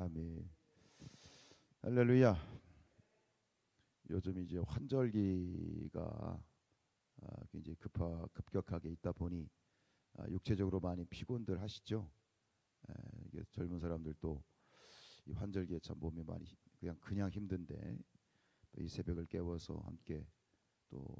아멘. 할렐루야. 요즘 이제 환절기가 굉장히 급격하게 있다 보니 육체적으로 많이 피곤들 하시죠. 이게 젊은 사람들도 이 환절기에 참 몸이 많이 그냥 힘든데 또 이 새벽을 깨워서 함께 또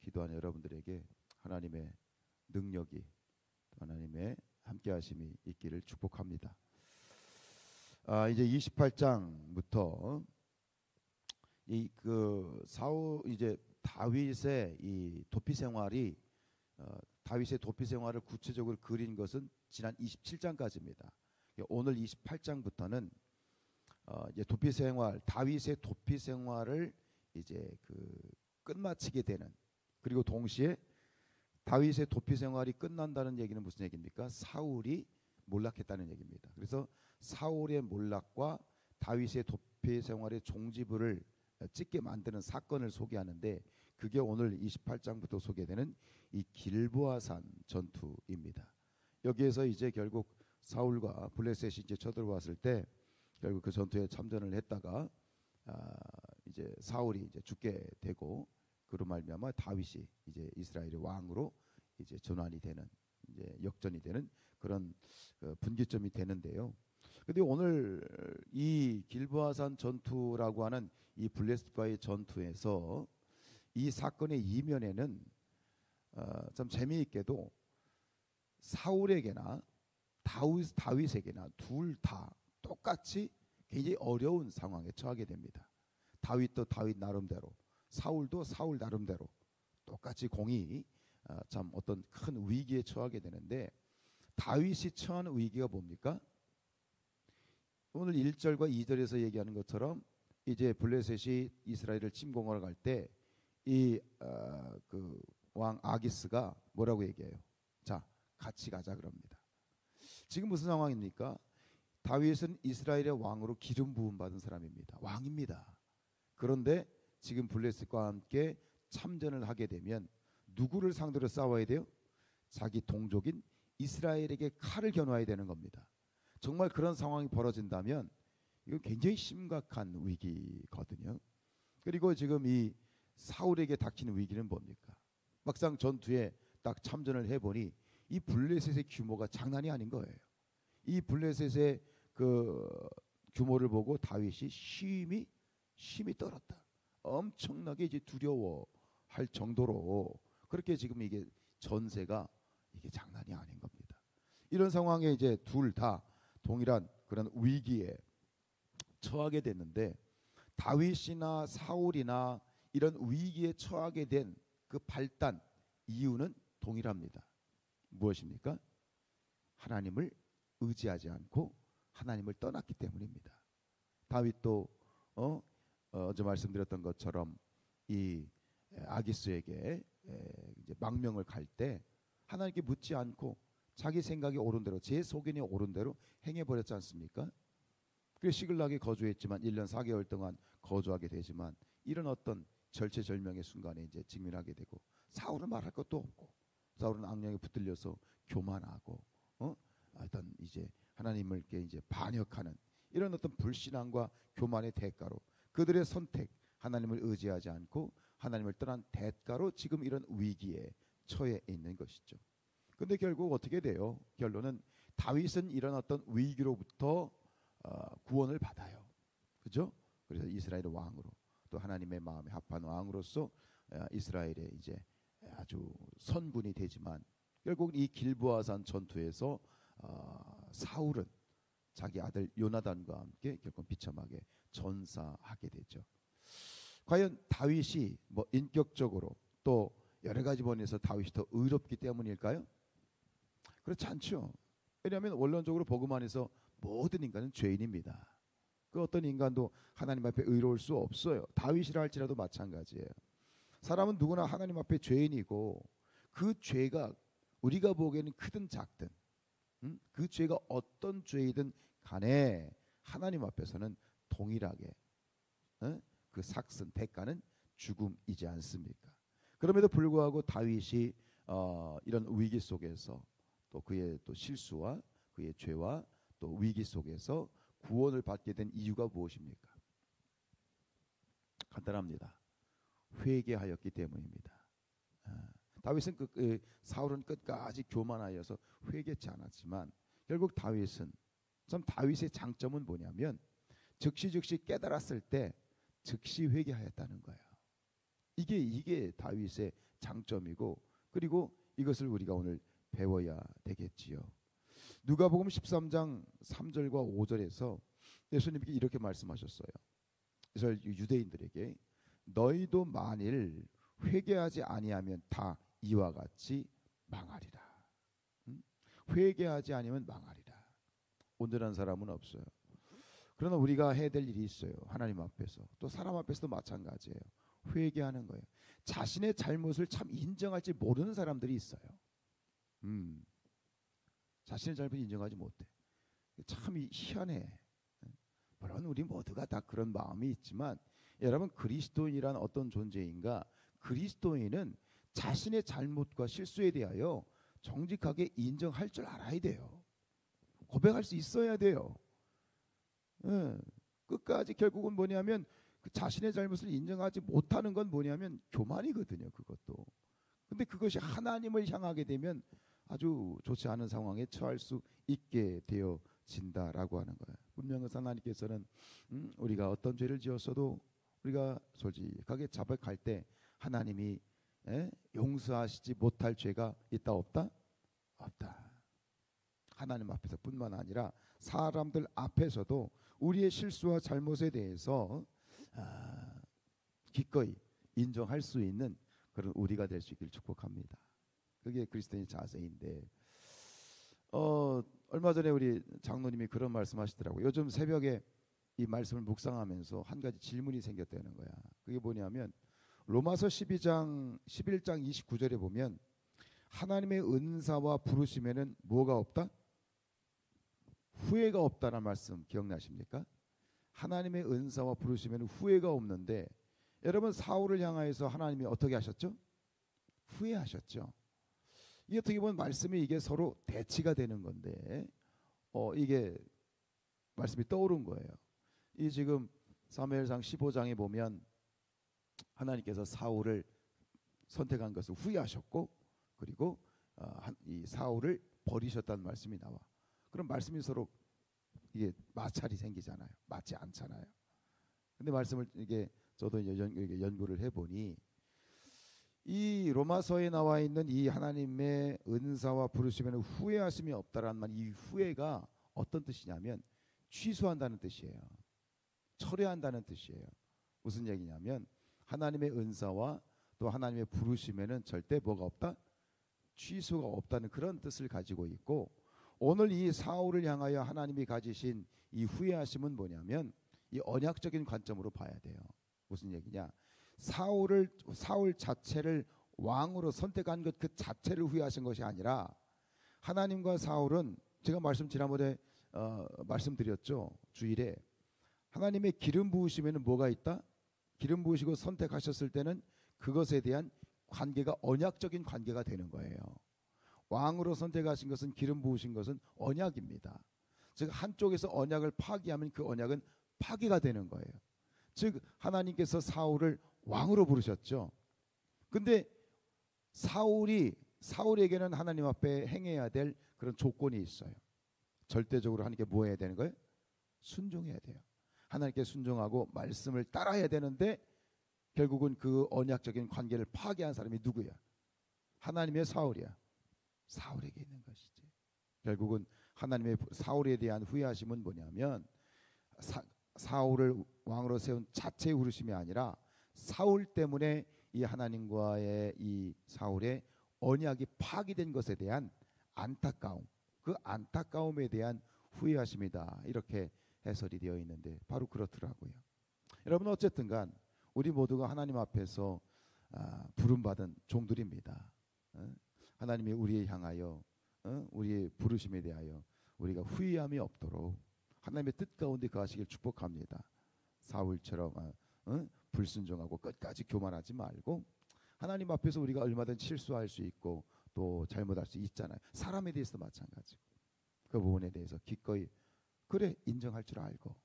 기도하는 여러분들에게 하나님의 능력이 또 하나님의 함께하심이 있기를 축복합니다. 이제 28장부터 이제 다윗의 이 도피 생활이 다윗의 도피 생활을 구체적으로 그린 것은 지난 27장까지입니다. 오늘 28장부터는 이제 도피 생활, 다윗의 도피 생활을 이제 끝마치게 되는, 그리고 동시에 다윗의 도피 생활이 끝난다는 얘기는 무슨 얘기입니까? 사울이 몰락했다는 얘기입니다. 그래서 사울의 몰락과 다윗의 도피 생활의 종지부를 찍게 만드는 사건을 소개하는데, 그게 오늘 28장부터 소개되는 이 길보아산 전투입니다. 여기에서 이제 결국 사울과 블레셋이 이제 쳐들어왔을 때 결국 그 전투에 참전을 했다가 이제 사울이 이제 죽게 되고, 그로 말미암아 다윗이 이제 이스라엘의 왕으로 이제 전환이 되는, 이제 역전이 되는 그런 분기점이 되는데요. 근데 오늘 이 길보아산 전투라고 하는 이 블레셋과의 전투에서 이 사건의 이면에는 참 재미있게도 사울에게나 다윗에게나 둘 다 똑같이 굉장히 어려운 상황에 처하게 됩니다. 다윗도 다윗 나름대로, 사울도 사울 나름대로 똑같이 공이 참 어떤 큰 위기에 처하게 되는데, 다윗이 처한 위기가 뭡니까? 오늘 1절과 2절에서 얘기하는 것처럼 이제 블레셋이 이스라엘을 침공하러 갈 때 이 왕 아기스가 뭐라고 얘기해요? 자, 같이 가자 그럽니다. 지금 무슨 상황입니까? 다윗은 이스라엘의 왕으로 기름 부음 받은 사람입니다. 왕입니다. 그런데 지금 블레셋과 함께 참전을 하게 되면 누구를 상대로 싸워야 돼요? 자기 동족인 이스라엘에게 칼을 겨누어야 되는 겁니다. 정말 그런 상황이 벌어진다면 이건 굉장히 심각한 위기거든요. 그리고 지금 이 사울에게 닥치는 위기는 뭡니까? 막상 전투에 딱 참전을 해보니 이 블레셋의 규모가 장난이 아닌 거예요. 이 블레셋의 그 규모를 보고 다윗이 심히 떨었다. 엄청나게 이제 두려워할 정도로 그렇게 지금 이게 전세가 이게 장난이 아닌 겁니다. 이런 상황에 이제 둘 다 동일한 그런 위기에 처하게 됐는데, 다윗이나 사울이나 이런 위기에 처하게 된 그 발단 이유는 동일합니다. 무엇입니까? 하나님을 의지하지 않고 하나님을 떠났기 때문입니다. 다윗도 어제 말씀드렸던 것처럼 이 아기스에게 이제 망명을 갈 때 하나님께 묻지 않고 자기 생각이 옳은 대로, 제 소견이 옳은 대로 행해버렸지 않습니까? 그래서 시글락에 거주했지만 1년 4개월 동안 거주하게 되지만 이런 어떤 절체절명의 순간에 이제 직면하게 되고, 사울은 말할 것도 없고, 사울은 악령에 붙들려서 교만하고 어떤 이제 하나님을 이제 반역하는 이런 어떤 불신앙과 교만의 대가로 그들의 선택, 하나님을 의지하지 않고 하나님을 떠난 대가로 지금 이런 위기에 처해 있는 것이죠. 근데 결국 어떻게 돼요? 결론은 다윗은 이런 어떤 위기로부터 구원을 받아요. 그죠? 그래서 이스라엘의 왕으로, 또 하나님의 마음에 합한 왕으로서 이스라엘의 이제 아주 선군이 되지만, 결국 이 길보아산 전투에서 사울은 자기 아들 요나단과 함께 결국 비참하게 전사하게 되죠. 과연 다윗이 뭐 인격적으로 또 여러 가지 면에서 다윗이 더 의롭기 때문일까요? 그렇지 않죠. 왜냐하면 원론적으로 복음 안에서 모든 인간은 죄인입니다. 그 어떤 인간도 하나님 앞에 의로울 수 없어요. 다윗이라 할지라도 마찬가지예요. 사람은 누구나 하나님 앞에 죄인이고, 그 죄가 우리가 보기에는 크든 작든 그 죄가 어떤 죄이든 간에 하나님 앞에서는 동일하게 그 삭슨 대가는 죽음이지 않습니까? 그럼에도 불구하고 다윗이 이런 위기 속에서 또 그의 또 실수와 그의 죄와 또 위기 속에서 구원을 받게 된 이유가 무엇입니까? 간단합니다. 회개하였기 때문입니다. 다윗은 사울은 끝까지 교만하여서 회개치 않았지만 결국 다윗은 참 다윗의 장점은 뭐냐면 즉시 깨달았을 때 즉시 회개하였다는 거예요. 이게 다윗의 장점이고 그리고 이것을 우리가 오늘 배워야 되겠지요. 누가복음 13장 3절과 5절에서 예수님께 이렇게 말씀하셨어요. 이스라엘 유대인들에게 너희도 만일 회개하지 아니하면 다 이와 같이 망하리라. 회개하지 아니면 망하리라. 온전한 사람은 없어요. 그러나 우리가 해야 될 일이 있어요. 하나님 앞에서 또 사람 앞에서도 마찬가지예요. 회개하는 거예요. 자신의 잘못을 참 인정할지 모르는 사람들이 있어요. 자신의 잘못을 인정하지 못해. 참 희한해. 물론 우리 모두가 다 그런 마음이 있지만 여러분 그리스도인이란 어떤 존재인가? 그리스도인은 자신의 잘못과 실수에 대하여 정직하게 인정할 줄 알아야 돼요. 고백할 수 있어야 돼요. 끝까지 결국은 뭐냐면 그 자신의 잘못을 인정하지 못하는 건 뭐냐면 교만이거든요. 그것도. 근데 그것이 하나님을 향하게 되면 아주 좋지 않은 상황에 처할 수 있게 되어진다라고 하는 거예요. 분명히 하나님께서는 우리가 어떤 죄를 지었어도 우리가 솔직하게 자백할 때 하나님이 용서하시지 못할 죄가 있다 없다? 없다. 하나님 앞에서 뿐만 아니라 사람들 앞에서도 우리의 실수와 잘못에 대해서 기꺼이 인정할 수 있는 그런 우리가 될 수 있기를 축복합니다. 그게 그리스도인의 자세인데 얼마 전에 우리 장로님이 그런 말씀하시더라고요. 요즘 새벽에 이 말씀을 묵상하면서 한 가지 질문이 생겼다는 거야. 그게 뭐냐면 로마서 11장 29절에 보면 하나님의 은사와 부르심에는 뭐가 없다? 후회가 없다는 말씀 기억나십니까? 하나님의 은사와 부르심에는 후회가 없는데 여러분 사울을 향하여서 하나님이 어떻게 하셨죠? 후회하셨죠. 이게 어떻게 보면 말씀이 이게 서로 대치가 되는 건데 이게 말씀이 떠오른 거예요. 이 지금 사무엘상 15장에 보면 하나님께서 사울을 선택한 것을 후회하셨고 그리고 이 사울을 버리셨다는 말씀이 나와. 그럼 말씀이 서로 이게 마찰이 생기잖아요. 맞지 않잖아요. 근데 말씀을 이게 저도 연구를 해보니 이 로마서에 나와 있는 이 하나님의 은사와 부르심에는 후회하심이 없다라는 말, 이 후회가 어떤 뜻이냐면 취소한다는 뜻이에요. 철회한다는 뜻이에요. 무슨 얘기냐면 하나님의 은사와 또 하나님의 부르심에는 절대 뭐가 없다? 취소가 없다는 그런 뜻을 가지고 있고 오늘 이 사울을 향하여 하나님이 가지신 이 후회하심은 뭐냐면 이 언약적인 관점으로 봐야 돼요. 무슨 얘기냐? 사울 자체를 왕으로 선택한 것 그 자체를 후회하신 것이 아니라 하나님과 사울은 제가 지난번에 말씀드렸죠. 주일에 하나님의 기름 부으심에는 뭐가 있다? 기름 부으시고 선택하셨을 때는 그것에 대한 관계가 언약적인 관계가 되는 거예요. 왕으로 선택하신 것은 기름 부으신 것은 언약입니다. 즉 한쪽에서 언약을 파기하면 그 언약은 파기가 되는 거예요. 즉 하나님께서 사울을 왕으로 부르셨죠. 근데 사울에게는 하나님 앞에 행해야 될 그런 조건이 있어요. 절대적으로 하나님께 뭐 해야 되는 거예요? 순종해야 돼요. 하나님께 순종하고 말씀을 따라야 되는데 결국은 그 언약적인 관계를 파괴한 사람이 누구야? 하나님의 사울이야. 사울에게 있는 것이지. 결국은 하나님의 사울에 대한 후회하심은 뭐냐면 사울을 왕으로 세운 자체의 부르심이 아니라 사울 때문에 이 하나님과의 이 사울의 언약이 파기된 것에 대한 안타까움, 그 안타까움에 대한 후회하심이다. 이렇게 해설이 되어 있는데 바로 그렇더라고요. 여러분 어쨌든간 우리 모두가 하나님 앞에서 부름받은 종들입니다. 하나님이 우리에 향하여 우리의 부르심에 대하여 우리가 후회함이 없도록 하나님의 뜻 가운데 거하시길 축복합니다. 사울처럼 불순종하고 끝까지 교만하지 말고 하나님 앞에서 우리가 얼마든지 실수할 수 있고 또 잘못할 수 있잖아요. 사람에 대해서도 마찬가지고 그 부분에 대해서 기꺼이 그래 인정할 줄 알고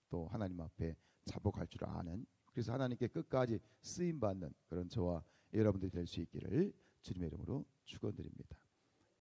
또 하나님 앞에 자복할 줄 아는, 그래서 하나님께 끝까지 쓰임 받는 그런 저와 여러분들이 될 수 있기를 주님의 이름으로 축원드립니다.